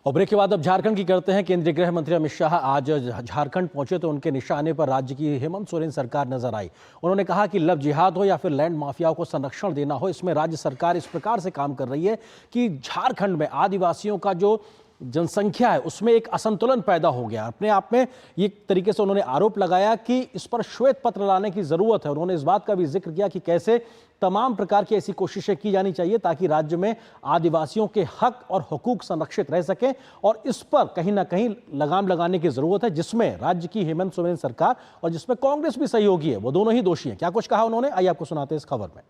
और ब्रेक के बाद अब झारखंड की करते हैं। केंद्रीय गृह मंत्री अमित शाह आज झारखंड पहुंचे तो उनके निशाने पर राज्य की हेमंत सोरेन सरकार नजर आई। उन्होंने कहा कि लव जिहाद हो या फिर लैंड माफियाओं को संरक्षण देना हो, इसमें राज्य सरकार इस प्रकार से काम कर रही है कि झारखंड में आदिवासियों का जो जनसंख्या है उसमें एक असंतुलन पैदा हो गया। अपने आप में ये तरीके से उन्होंने आरोप लगाया कि इस पर श्वेत पत्र लाने की जरूरत है। उन्होंने इस बात का भी जिक्र किया कि कैसे तमाम प्रकार की ऐसी कोशिशें की जानी चाहिए ताकि राज्य में आदिवासियों के हक और हुकूक संरक्षित रह सके, और इस पर कहीं ना कहीं लगाम लगाने की जरूरत है, जिसमें राज्य की हेमंत सोरेन सरकार और जिसमें कांग्रेस भी सहयोगी है, वो दोनों ही दोषी हैं। क्या कुछ कहा उन्होंने, आइए आपको सुनाते हैं इस खबर में।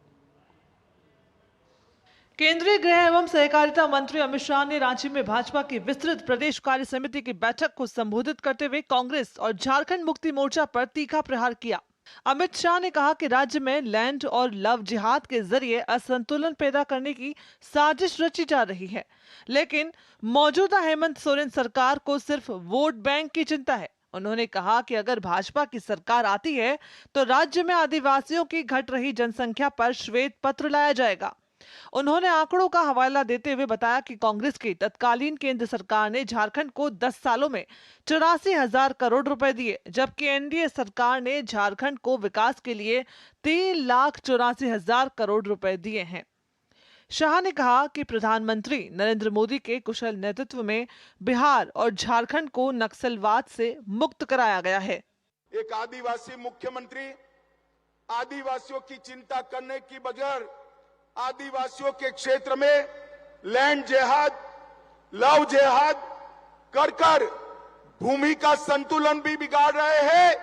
केंद्रीय गृह एवं सहकारिता मंत्री अमित शाह ने रांची में भाजपा की विस्तृत प्रदेश कार्य समिति की बैठक को संबोधित करते हुए कांग्रेस और झारखंड मुक्ति मोर्चा पर तीखा प्रहार किया। अमित शाह ने कहा कि राज्य में लैंड और लव जिहाद के जरिए असंतुलन पैदा करने की साजिश रची जा रही है, लेकिन मौजूदा हेमंत सोरेन सरकार को सिर्फ वोट बैंक की चिंता है। उन्होंने कहा कि अगर भाजपा की सरकार आती है तो राज्य में आदिवासियों की घट रही जनसंख्या पर श्वेत पत्र लाया जाएगा। उन्होंने आंकड़ों का हवाला देते हुए बताया कि कांग्रेस की तत्कालीन केंद्र सरकार ने झारखंड को 10 सालों में 84,000 करोड़ रुपए दिए, जबकि एनडीए सरकार ने झारखंड को विकास के लिए 3,84,000 करोड़ रुपए दिए हैं। शाह ने कहा कि प्रधानमंत्री नरेंद्र मोदी के कुशल नेतृत्व में बिहार और झारखंड को नक्सलवाद से मुक्त कराया गया है। एक आदिवासी मुख्यमंत्री आदिवासियों की चिंता करने की बजाय आदिवासियों के क्षेत्र में लैंड जिहाद, लव जिहाद कर भूमि का संतुलन भी बिगाड़ रहे हैं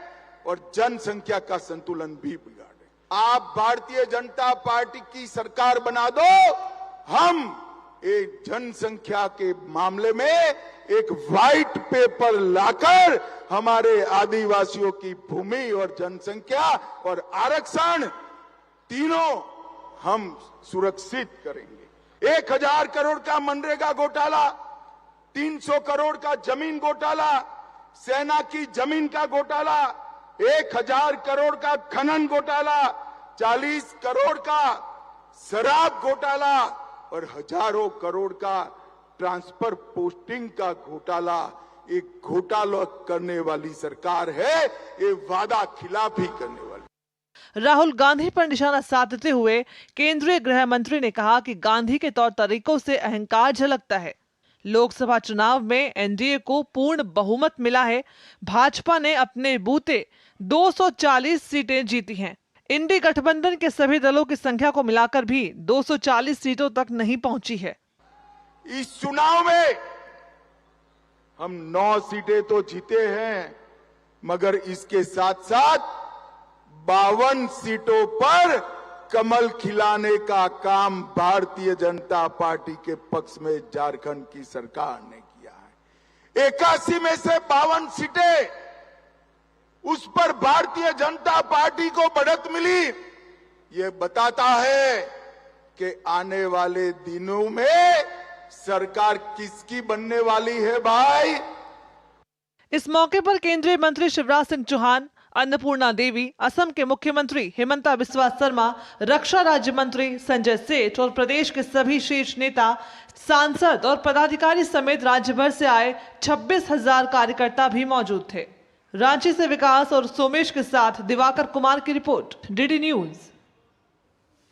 और जनसंख्या का संतुलन भी बिगाड़ रहे हैं। आप भारतीय जनता पार्टी की सरकार बना दो, हम एक जनसंख्या के मामले में एक व्हाइट पेपर लाकर हमारे आदिवासियों की भूमि और जनसंख्या और आरक्षण तीनों हम सुरक्षित करेंगे। 1,000 करोड़ का मनरेगा घोटाला, 300 करोड़ का जमीन घोटाला, सेना की जमीन का घोटाला, 1,000 करोड़ का खनन घोटाला, 40 करोड़ का शराब घोटाला और हजारों करोड़ का ट्रांसफर पोस्टिंग का घोटाला। एक घोटाला करने वाली सरकार है, ये वादा खिलाफी करने वाली। राहुल गांधी पर निशाना साधते हुए केंद्रीय गृह मंत्री ने कहा कि गांधी के तौर तरीकों से अहंकार झलकता है। लोकसभा चुनाव में एनडीए को पूर्ण बहुमत मिला है। भाजपा ने अपने बूते 240 सीटें जीती हैं। इंडी गठबंधन के सभी दलों की संख्या को मिलाकर भी 240 सीटों तक नहीं पहुंची है। इस चुनाव में हम 9 सीटें तो जीते हैं, मगर इसके साथ साथ 52 सीटों पर कमल खिलाने का काम भारतीय जनता पार्टी के पक्ष में झारखंड की सरकार ने किया है। 81 में से 52 सीटें, उस पर भारतीय जनता पार्टी को बढ़त मिली। ये बताता है कि आने वाले दिनों में सरकार किसकी बनने वाली है भाई। इस मौके पर केंद्रीय मंत्री शिवराज सिंह चौहान, अन्नपूर्णा देवी, असम के मुख्यमंत्री हिमंता बिस्वा शर्मा, रक्षा राज्य मंत्री संजय सेठ और प्रदेश के सभी शीर्ष नेता, सांसद और पदाधिकारी समेत राज्य भर से आए 26,000 कार्यकर्ता भी मौजूद थे। रांची से विकास और सोमेश के साथ दिवाकर कुमार की रिपोर्ट, डीडी न्यूज।